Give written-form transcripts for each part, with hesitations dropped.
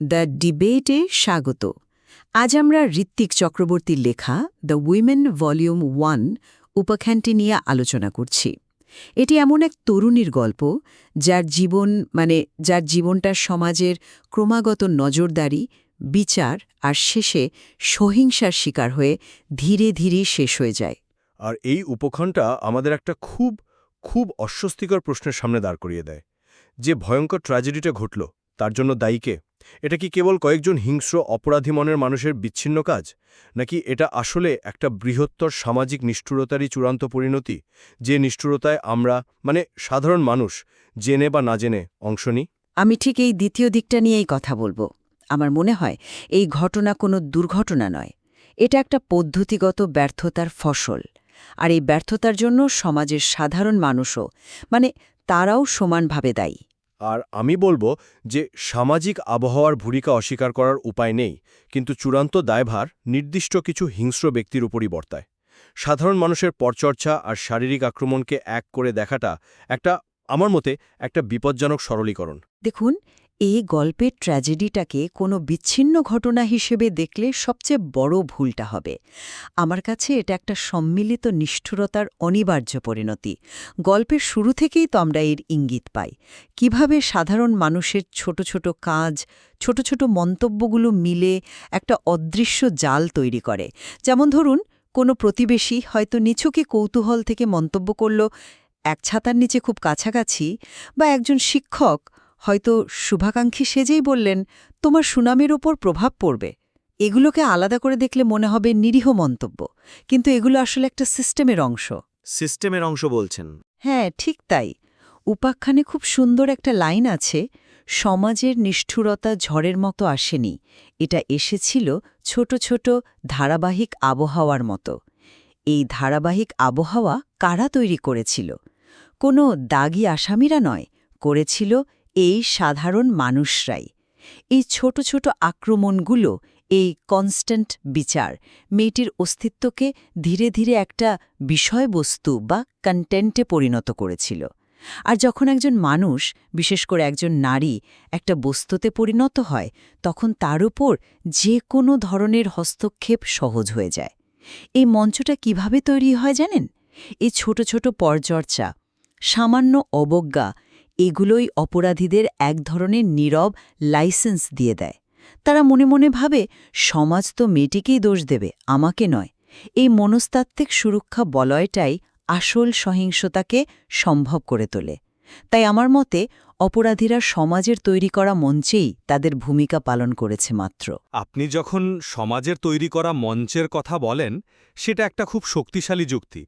The ডিবেটে স্বাগত। আজ আমরা ঋত্বিক চক্রবর্তীর লেখা দ্য উইমেন ভলিউম 1 উপাখ্যানটি নিয়ে আলোচনা করছি। এটি এমন এক তরুণীর গল্প যার জীবনটা সমাজের ক্রমাগত নজরদারি, বিচার আর শেষে সহিংসার শিকার হয়ে ধীরে ধীরে শেষ হয়ে যায়। আর এই উপখ্যানটা আমাদের একটা খুব খুব অস্বস্তিকর প্রশ্নের সামনে দাঁড় করিয়ে দেয়। যে ভয়ঙ্কর ট্র্যাজেডিটা ঘটল তার জন্য দায়ী কে? এটা কি কেবল কয়েকজন হিংস্র অপরাধী মনের মানুষের বিচ্ছিন্ন কাজ, নাকি এটা আসলে একটা বৃহত্তর সামাজিক নিষ্ঠুরতারই চূড়ান্ত পরিণতি, যে নিষ্ঠুরতায় আমরা সাধারণ মানুষ জেনে বা না জেনে অংশ নিই? আমি ঠিক এই দ্বিতীয় দিকটা নিয়েই কথা বলবো। আমার মনে হয় এই ঘটনা কোনো দুর্ঘটনা নয়, এটা একটা পদ্ধতিগত ব্যর্থতার ফসল। আর এই ব্যর্থতার জন্য সমাজের সাধারণ মানুষও তারাও সমানভাবে দায়ী। আর আমি বলবো যে সামাজিক আবহাওয়ার ভূমিকা অস্বীকার করার উপায় নেই, কিন্তু চূড়ান্ত দায়ভার নির্দিষ্ট কিছু হিংস্র ব্যক্তির উপরই বর্তায়। সাধারণ মানুষের পরচর্চা আর শারীরিক আক্রমণকে এক করে দেখাটা আমার মতে একটা বিপজ্জনক সরলীকরণ। দেখুন, এই গল্পের ট্র্যাজেডিটাকে কোনো বিচ্ছিন্ন ঘটনা হিসেবে দেখলে সবচেয়ে বড় ভুলটা হবে। আমার কাছে এটা একটা সম্মিলিত নিষ্ঠুরতার অনিবার্য পরিণতি। গল্পের শুরু থেকেই তো আমরা এর ইঙ্গিত পাই, কিভাবে সাধারণ মানুষের ছোট ছোট কাজ, ছোট ছোট মন্তব্যগুলো মিলে একটা অদৃশ্য জাল তৈরি করে। যেমন ধরুন, কোনো প্রতিবেশী হয়তো নিছকে কৌতূহল থেকে মন্তব্য করল এক ছাতার নিচে খুব কাছাকাছি, বা একজন শিক্ষক হয়তো শুভাকাঙ্ক্ষী সেজেই বললেন তোমার সুনামের ওপর প্রভাব পড়বে। এগুলোকে আলাদা করে দেখলে মনে হবে নিরীহ মন্তব্য, কিন্তু এগুলো আসলে একটা সিস্টেমের অংশ। সিস্টেমের অংশ বলছেন? হ্যাঁ, ঠিক তাই। উপাখ্যানে খুব সুন্দর একটা লাইন আছে, সমাজের নিষ্ঠুরতা ঝড়ের মতো আসেনি, এটা এসেছিল ছোট ছোট ধারাবাহিক আবহাওয়ার মতো। এই ধারাবাহিক আবহাওয়া কারা তৈরি করেছিল? কোনো দাগী আসামিরা নয়, করেছিল এই সাধারণ মানুষরাই। এই ছোট ছোট আক্রমণগুলো, এই কনস্ট্যান্ট বিচার মেয়েটির অস্তিত্বকে ধীরে ধীরে একটা বিষয়বস্তু বা কন্টেন্টে পরিণত করেছিল। আর যখন একজন মানুষ, বিশেষ করে একজন নারী, একটা বস্তুতে পরিণত হয়, তখন তার উপর যে কোনো ধরনের হস্তক্ষেপ সহজ হয়ে যায়। এই মঞ্চটা কিভাবে তৈরি হয় জানেন? এই ছোট ছোট পরচর্চা, সামান্য অবজ্ঞা, এগুলোই অপরাধীদের এক ধরনের নীরব লাইসেন্স দিয়ে দেয়। তারা মনে মনে ভাবে সমাজ তো মেয়েটিকেই দোষ দেবে, আমাকে নয়। এই মনস্তাত্ত্বিক সুরক্ষা বলয়টাই আসল সহিংসতাকে সম্ভব করে তোলে। তাই আমার মতে অপরাধীরা সমাজের তৈরি করা মঞ্চেই তাদের ভূমিকা পালন করেছে মাত্র। আপনি যখন সমাজের তৈরি করা মঞ্চের কথা বলেন, সেটা একটা খুব শক্তিশালী যুক্তি।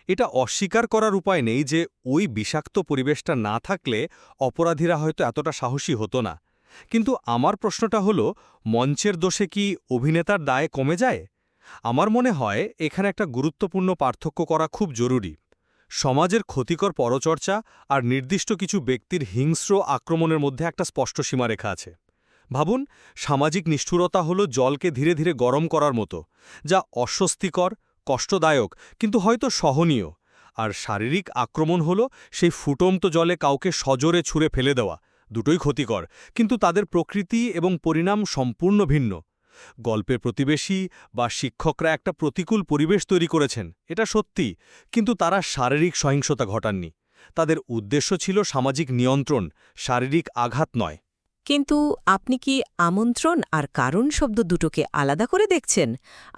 এটা অস্বীকার করার উপায় নেই যে ওই বিষাক্ত পরিবেশটা না থাকলে অপরাধীরা হয়তো এতটা সাহসী হতো না। কিন্তু আমার প্রশ্নটা হলো, মঞ্চের দোষে কি অভিনেতার দায় কমে যায়? আমার মনে হয় এখানে একটা গুরুত্বপূর্ণ পার্থক্য করা খুব জরুরি। সমাজের ক্ষতিকর পরচর্চা আর নির্দিষ্ট কিছু ব্যক্তির হিংস্র আক্রমণের মধ্যে একটা স্পষ্ট সীমারেখা আছে। ভাবুন, সামাজিক নিষ্ঠুরতা হলো জলকে ধীরে ধীরে গরম করার মতো, যা অস্বস্তিকর, কষ্টদায়ক, কিন্তু হয়তো সহনীয়। আর শারীরিক আক্রমণ হলো সেই ফুটন্ত জলে কাউকে সজোরে ছুঁড়ে ফেলে দেওয়া। দুটোই ক্ষতিকর, কিন্তু তাদের প্রকৃতি এবং পরিণাম সম্পূর্ণ ভিন্ন। গল্পের প্রতিবেশী বা শিক্ষকরা একটা প্রতিকূল পরিবেশ তৈরি করেছেন, এটা সত্যি, কিন্তু তারা শারীরিক সহিংসতা ঘটাননি। তাদের উদ্দেশ্য ছিল সামাজিক নিয়ন্ত্রণ, শারীরিক আঘাত নয়। কিন্তু আপনি কি আমন্ত্রণ আর কারণ শব্দ দুটোকে আলাদা করে দেখছেন?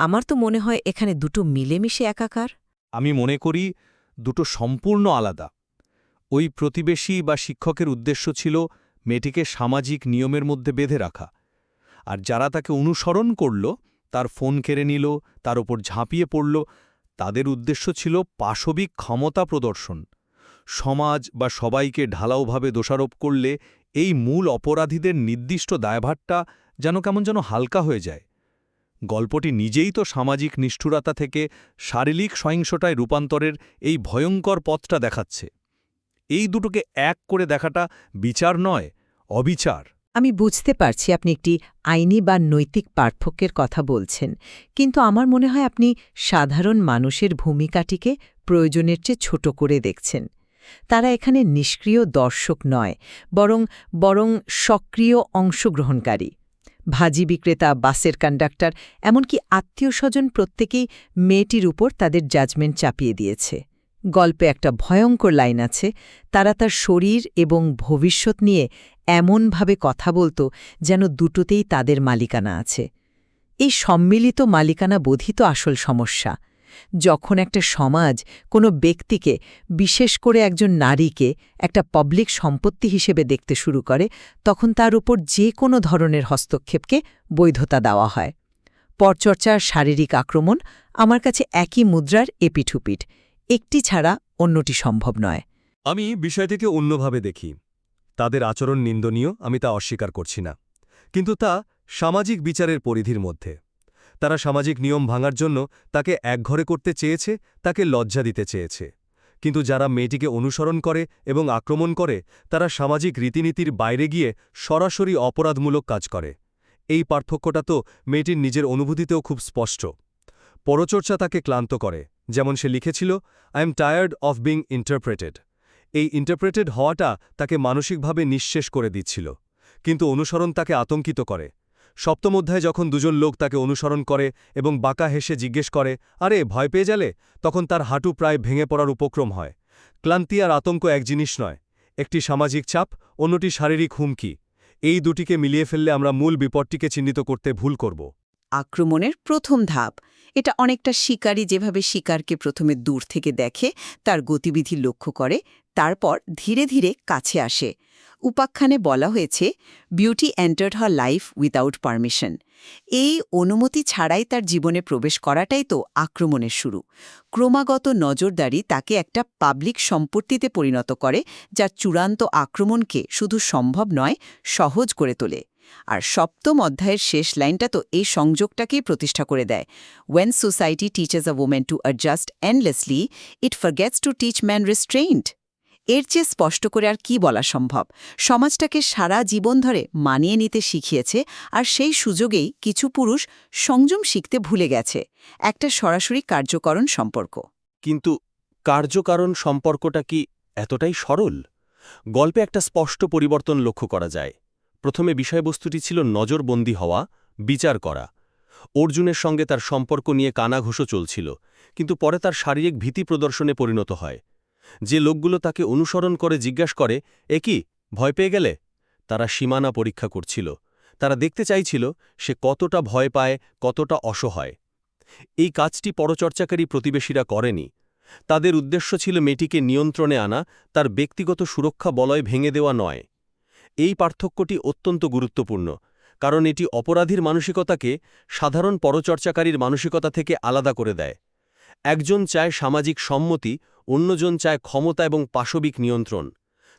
আমার তো মনে হয় এখানে দুটো মিলেমিশে একাকার। আমি মনে করি দুটো সম্পূর্ণ আলাদা। ওই প্রতিবেশী বা শিক্ষকের উদ্দেশ্য ছিল মেয়েটিকে সামাজিক নিয়মের মধ্যে বেঁধে রাখা, আর যারা তাকে অনুসরণ করল, তার ফোন কেড়ে নিল, তার ওপর ঝাঁপিয়ে পড়ল, তাদের উদ্দেশ্য ছিল পাশবিক ক্ষমতা প্রদর্শন। সমাজ বা সবাইকে ঢালাওভাবে দোষারোপ করলে এই মূল অপরাধীদের নির্দিষ্ট দায়ভারটা কেমন যেন হালকা হয়ে যায়। গল্পটি নিজেই তো সামাজিক নিষ্ঠুরতা থেকে শারীরিক সহিংসতায় রূপান্তরের এই ভয়ঙ্কর পথটা দেখাচ্ছে। এই দুটোকে এক করে দেখাটা বিচার নয়, অবিচার। আমি বুঝতে পারছি আপনি একটি আইনি বা নৈতিক পার্থক্যের কথা বলছেন, কিন্তু আমার মনে হয় আপনি সাধারণ মানুষের ভূমিকাটিকে প্রয়োজনের চেয়ে ছোট করে দেখছেন। তারা এখানে নিষ্ক্রিয় দর্শক নয়, বরং সক্রিয় অংশগ্রহণকারী। ভাজি বিক্রেতা, বাসের কন্ডাক্টর, এমনকি আত্মীয়-স্বজন প্রত্যেকেই মেয়েটির উপর তাদের জাজমেন্ট চাপিয়ে দিয়েছে। গল্পে একটা ভয়ঙ্কর লাইন আছে, তারা তার শরীর এবং ভবিষ্যৎ নিয়ে এমনভাবে কথা বলত যেন দুটোতেই তাদের মালিকানা আছে। এই সম্মিলিত মালিকানা বোধই তো আসল সমস্যা। যখন একটা সমাজ কোনো ব্যক্তিকে, বিশেষ করে একজন নারীকে, একটা পাবলিক সম্পত্তি হিসেবে দেখতে শুরু করে, তখন তার উপর যে কোনো ধরনের হস্তক্ষেপকে বৈধতা দেওয়া হয়। পরচর্চা আর শারীরিক আক্রমণ আমার কাছে একই মুদ্রার এপিঠুপিঠ, একটি ছাড়া অন্যটি সম্ভব নয়। আমি বিষয়টিকে অন্যভাবে দেখি। তাদের আচরণ নিন্দনীয়, আমি তা অস্বীকার করছি না, কিন্তু তা সামাজিক বিচারের পরিধির মধ্যে। তারা সামাজিক নিয়ম ভাঙার জন্য তাকে একঘরে করতে চেয়েছে, তাকে লজ্জা দিতে চেয়েছে। কিন্তু যারা মেয়েটিকে অনুসরণ করে এবং আক্রমণ করে, তারা সামাজিক রীতিনীতির বাইরে গিয়ে সরাসরি অপরাধমূলক কাজ করে। এই পার্থক্যটা তো মেয়েটির নিজের অনুভূতিতেও খুব স্পষ্ট। পরচর্চা তাকে ক্লান্ত করে, যেমন সে লিখেছিল, I am tired of being interpreted. এই ইন্টারপ্রেটেড হওয়াটা তাকে মানসিকভাবে নিঃশেষ করে দিচ্ছিল, কিন্তু অনুসরণ তাকে আতঙ্কিত করে। সপ্তম অধ্যায়ে যখন দুজন লোক তাকে অনুসরণ করে এবং বাঁকা হেসে জিজ্ঞেস করে, আরে ভয় পেয়ে গেলে, তখন তার হাঁটু প্রায় ভেঙে পড়ার উপক্রম হয়। ক্লান্তি আর আতঙ্ক এক জিনিস নয়, একটি সামাজিক চাপ, অন্যটি শারীরিক হুমকি। এই দুটিকে মিলিয়ে ফেললে আমরা মূল বিপদটিকে চিহ্নিত করতে ভুল করব। আক্রমণের প্রথম ধাপ, এটা অনেকটা শিকারী যেভাবে শিকারকে প্রথমে দূর থেকে দেখে, তার গতিবিধি লক্ষ্য করে, তারপর ধীরে ধীরে কাছে আসে। উপাখ্যানে বলা হয়েছে, beauty entered her life without permission. এই অনুমতি ছাড়াই তার জীবনে প্রবেশ করাটাই তো আক্রমণের শুরু। ক্রমাগত নজরদারি তাকে একটা পাবলিক সম্পত্তিতে পরিণত করে, যা চূড়ান্ত আক্রমণকে শুধু সম্ভব নয়, সহজ করে তোলে। আর সপ্তম অধ্যায়ের শেষ লাইনটা তো এই সংযোগটাকেই প্রতিষ্ঠা করে দেয়। When society teaches a woman to adjust endlessly, it forgets to teach men restraint. এর চেয়ে স্পষ্ট করে আর কি বলা সম্ভব? সমাজটাকে সারা জীবন ধরে মানিয়ে নিতে শিখিয়েছে, আর সেই সুযোগেই কিছু পুরুষ সংযম শিখতে ভুলে গেছে। একটা সরাসরি কার্যকরণ সম্পর্ক। কিন্তু কার্যকারণ সম্পর্কটা কি এতটাই সরল? গল্পে একটা স্পষ্ট পরিবর্তন লক্ষ্য করা যায়। প্রথমে বিষয়বস্তুটি ছিল নজরবন্দী হওয়া, বিচার করা। অর্জুনের সঙ্গে তার সম্পর্ক নিয়ে কানাঘুষো চলছিল, কিন্তু পরে তার শারীরিক ভীতি প্রদর্শনে পরিণত হয়। যে লোকগুলো তাকে অনুসরণ করে জিজ্ঞাসা করে, এ কি, ভয় পেয়ে গেলে, তারা সীমানা পরীক্ষা করছিল। তারা দেখতে চাইছিল সে কতটা ভয় পায়, কতটা অসহায়। এই কাজটি পরচর্চাকারী প্রতিবেশীরা করেনি। তাদের উদ্দেশ্য ছিল মেয়েটিকে নিয়ন্ত্রণে আনা, তার ব্যক্তিগত সুরক্ষা বলয় ভেঙে দেওয়া নয়। এই পার্থক্যটি অত্যন্ত গুরুত্বপূর্ণ, কারণ এটি অপরাধীর মানসিকতাকে সাধারণ পরচর্চাকারীর মানসিকতা থেকে আলাদা করে দেয়। একজন চায় সামাজিক সম্মতি, অন্যজন চায় ক্ষমতা এবং পাশবিক নিয়ন্ত্রণ।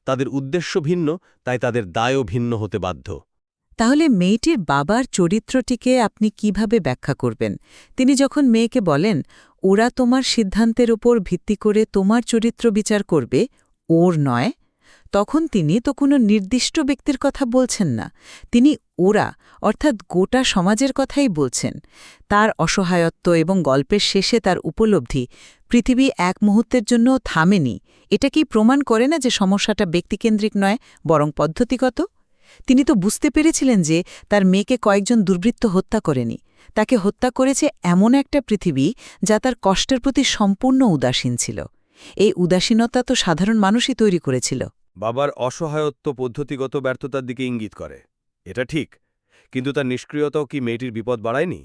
তাদের উদ্দেশ্য ভিন্ন, তাই তাদের দায়ও ভিন্ন হতে বাধ্য। তাহলে মেয়েটির বাবার চরিত্রটিকে আপনি কিভাবে ব্যাখ্যা করবেন? তিনি যখন মেয়েকে বলেন, ওরা তোমার সিদ্ধান্তের ওপর ভিত্তি করে তোমার চরিত্র বিচার করবে, ওর নয়, তখন তিনি তো কোনো নির্দিষ্ট ব্যক্তির কথা বলছেন না, তিনি ওরা অর্থাৎ গোটা সমাজের কথাই বলছেন। তার অসহায়ত্ব এবং গল্পের শেষে তার উপলব্ধি, পৃথিবী এক মুহূর্তের জন্য থামেনি, এটা কি প্রমাণ করে না যে সমস্যাটা ব্যক্তিকেন্দ্রিক নয়, বরং পদ্ধতিগত? তিনি তো বুঝতে পেরেছিলেন যে তার মেয়েকে কয়েকজন দুর্বৃত্ত হত্যা করেনি, তাকে হত্যা করেছে এমন একটা পৃথিবী যা তার কষ্টের প্রতি সম্পূর্ণ উদাসীন ছিল। এই উদাসীনতা তো সাধারণ মানুষই তৈরি করেছিল। বাবার অসহায়ত্ব পদ্ধতিগত ব্যর্থতার দিকে ইঙ্গিত করে, এটা ঠিক, কিন্তু তার নিষ্ক্রিয়তাও কি মেয়েটির বিপদ বাড়ায়নি?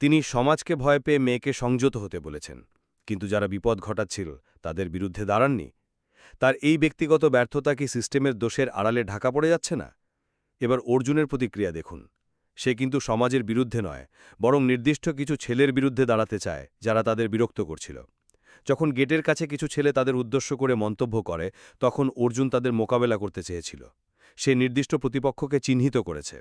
তিনি সমাজকে ভয় পেয়ে মেয়েকে সংযত হতে বলেছেন, কিন্তু যারা বিপদ ঘটাচ্ছিল তাদের বিরুদ্ধে দাঁড়াননি। তার এই ব্যক্তিগত ব্যর্থতা কি সিস্টেমের দোষের আড়ালে ঢাকা পড়ে যাচ্ছে না? এবার অর্জুনের প্রতিক্রিয়া দেখুন। সে কিন্তু সমাজের বিরুদ্ধে নয়, বরং নির্দিষ্ট কিছু ছেলের বিরুদ্ধে দাঁড়াতে চায় যারা তাদের বিরক্ত করছিল। যখন গেটের কাছে কিছু ছেলে তাদের উদ্দেশ্য করে মন্তব্য করে, তখন অর্জুন তাদের মোকাবেলা করতে চেয়েছিল। সে নির্দিষ্ট প্রতিপক্ষকে চিহ্নিত করেছে।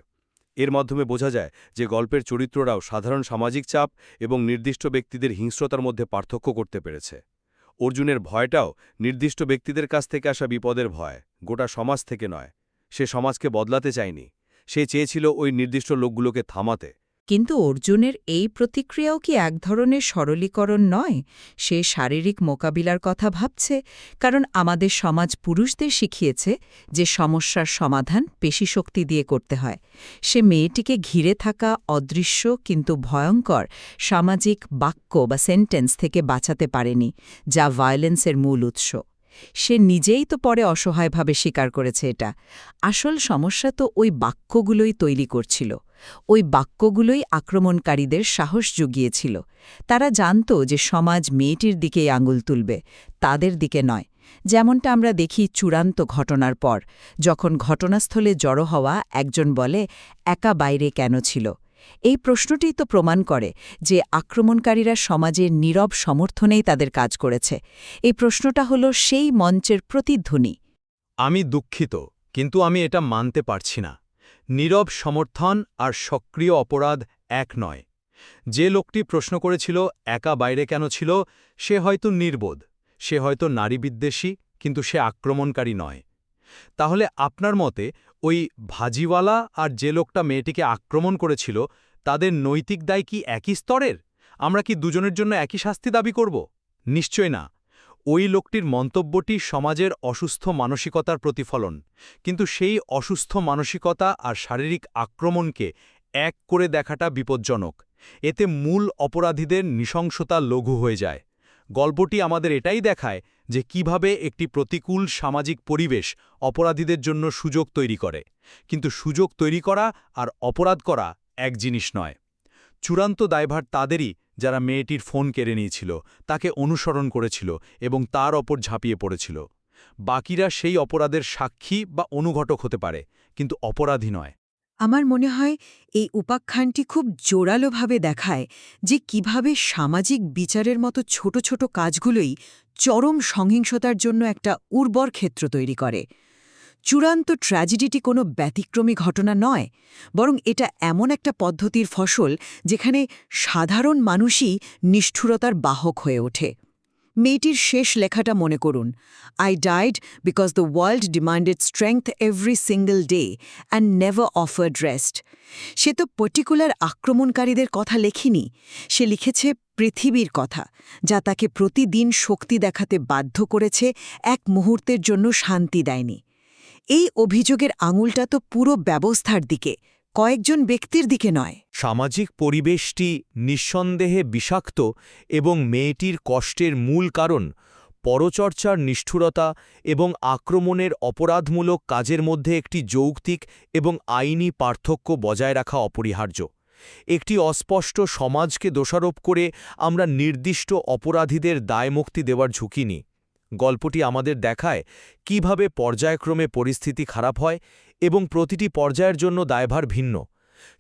এর মাধ্যমে বোঝা যায় যে গল্পের চরিত্ররাও সাধারণ সামাজিক চাপ এবং নির্দিষ্ট ব্যক্তিদের হিংস্রতার মধ্যে পার্থক্য করতে পেরেছে। অর্জুনের ভয়টাও নির্দিষ্ট ব্যক্তিদের কাছ থেকে আসা বিপদের ভয়, গোটা সমাজ থেকে নয়। সে সমাজকে বদলাতে চায়নি, সে চেয়েছিল ওই নির্দিষ্ট লোকগুলোকে থামাতে। কিন্তু অর্জুনের এই প্রতিক্রিয়াও কি এক ধরনের সরলীকরণ নয়? সে শারীরিক মোকাবিলার কথা ভাবছে, কারণ আমাদের সমাজ পুরুষদের শিখিয়েছে যে সমস্যার সমাধান পেশিশক্তি দিয়ে করতে হয়। সে মেয়েটিকে ঘিরে থাকা অদৃশ্য কিন্তু ভয়ঙ্কর সামাজিক বাক্য বা সেন্টেন্স থেকে বাঁচাতে পারেনি, যা ভায়োলেন্সের মূল উৎস। সে নিজেই তো পরে অসহায়ভাবে স্বীকার করেছে এটা। আসল সমস্যা তো ওই বাক্যগুলোই তৈরি করছিল। ওই বাক্যগুলোই আক্রমণকারীদের সাহস জুগিয়েছিল। তারা জানত যে সমাজ মেয়েটির দিকেই আঙুল তুলবে, তাদের দিকে নয়। যেমনটা আমরা দেখি চূড়ান্ত ঘটনার পর, যখন ঘটনাস্থলে জড়ো হওয়া একজন বলে, একা বাইরে কেন ছিল? এই প্রশ্নটিই তো প্রমাণ করে যে আক্রমণকারীরা সমাজের নীরব সমর্থনেই তাদের কাজ করেছে। এই প্রশ্নটা হলো সেই মঞ্চের প্রতিধ্বনি। আমি দুঃখিত, কিন্তু আমি এটা মানতে পারছি না। নীরব সমর্থন আর সক্রিয় অপরাধ এক নয়। যে লোকটি প্রশ্ন করেছিল একা বাইরে কেন ছিল, সে হয়তো নির্বোধ, সে হয়তো নারীবিদ্বেষী, কিন্তু সে আক্রমণকারী নয়। তাহলে আপনার মতে ওই ভাজিওয়ালা আর যে লোকটা মেয়েটিকে আক্রমণ করেছিল, তাদের নৈতিক দায় কি একই স্তরের? আমরা কি দুজনের জন্য একই শাস্তি দাবি করব? নিশ্চয় না। ওই লোকটির মন্তব্যটি সমাজের অসুস্থ মানসিকতার প্রতিফলন, কিন্তু সেই অসুস্থ মানসিকতা আর শারীরিক আক্রমণকে এক করে দেখাটা বিপজ্জনক। এতে মূল অপরাধীদের নৃশংসতা লঘু হয়ে যায়। গল্পটি আমাদের এটাই দেখায় যে কিভাবে একটি প্রতিকূল সামাজিক পরিবেশ অপরাধীদের জন্য সুযোগ তৈরি করে, কিন্তু সুযোগ তৈরি করা আর অপরাধ করা এক জিনিস নয়। চূড়ান্ত দায়ভার তাদেরই যারা মেয়েটির ফোন কেড়ে নিয়েছিল, তাকে অনুসরণ করেছিল এবং তার ওপর ঝাঁপিয়ে পড়েছিল। বাকিরা সেই অপরাধের সাক্ষী বা অনুঘটক হতে পারে, কিন্তু অপরাধী নয়। আমার মনে হয় এই উপাখ্যানটি খুব জোরালোভাবে দেখায় যে কিভাবে সামাজিক বিচারের মতো ছোট ছোট কাজগুলোই চরম সহিংসতার জন্য একটা উর্বর ক্ষেত্র তৈরি করে। চূড়ান্ত ট্র্যাজেডিটি কোনো ব্যতিক্রমী ঘটনা নয়, বরং এটা এমন একটা পদ্ধতির ফসল যেখানে সাধারণ মানুষই নিষ্ঠুরতার বাহক হয়ে ওঠে। মেয়েটির শেষ লেখাটা মনে করুন, I died because the world demanded strength every single day and never offered rest. সে তো পার্টিকুলার আক্রমণকারীদের কথা লেখেনি, সে লিখেছে পৃথিবীর কথা, যা তাকে প্রতিদিন শক্তি দেখাতে বাধ্য করেছে, এক মুহূর্তের জন্য শান্তি দেয়নি। এই অভিযোগের আঙুলটা তো পুরো ব্যবস্থার দিকে, কয়েকজন ব্যক্তির দিকে নয়। সামাজিক পরিবেশটি নিঃসন্দেহে বিষাক্ত এবং মেয়েটির কষ্টের মূল কারণ পরচর্চার নিষ্ঠুরতা এবং আক্রমণের অপরাধমূলক কাজের মধ্যে একটি যৌক্তিক এবং আইনি পার্থক্য বজায় রাখা অপরিহার্য। একটি অস্পষ্ট সমাজকে দোষারোপ করে আমরা নির্দিষ্ট অপরাধীদের দায়মুক্তি দেওয়ার ঝুঁকি নিই। গল্পটি আমাদের দেখায় কিভাবে পর্যায়ক্রমে পরিস্থিতি খারাপ হয় এবং প্রতিটি পর্যায়ের জন্য দায়ভার ভিন্ন।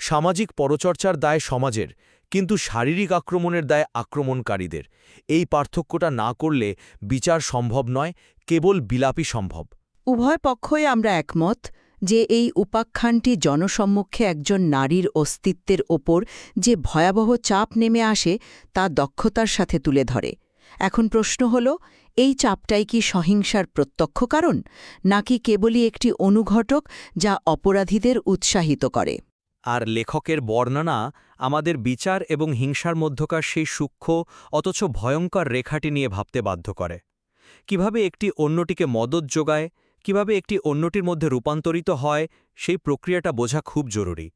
সামাজিক পরচর্চার দায় সমাজের, কিন্তু শারীরিক আক্রমণের দায় আক্রমণকারীদের। এই পার্থক্যটা না করলে বিচার সম্ভব নয়, কেবল বিলাপই সম্ভব। উভয় পক্ষই আমরা একমত যে এই উপাখ্যানটি জনসম্মুখে একজন নারীর অস্তিত্বের ওপর যে ভয়াবহ চাপ নেমে আসে তা দক্ষতার সাথে তুলে ধরে। এখন প্রশ্ন হল, এই চাপটাই কি সহিংসার প্রত্যক্ষ কারণ, নাকি কেবলই একটি অনুঘটক যা অপরাধীদের উৎসাহিত করে? আর লেখকের বর্ণনা আমাদের বিচার এবং হিংসার মধ্যকার সেই সূক্ষ্ম অথচ ভয়ঙ্কর রেখাটি নিয়ে ভাবতে বাধ্য করে। কিভাবে একটি অন্যটিকে মদত যোগায়, কিভাবে একটি অন্যটির মধ্যে রূপান্তরিত হয়, সেই প্রক্রিয়াটা বোঝা খুব জরুরি।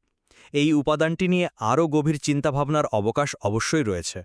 এই উপাদানটি নিয়ে আরও গভীর চিন্তাভাবনার অবকাশ অবশ্যই রয়েছে।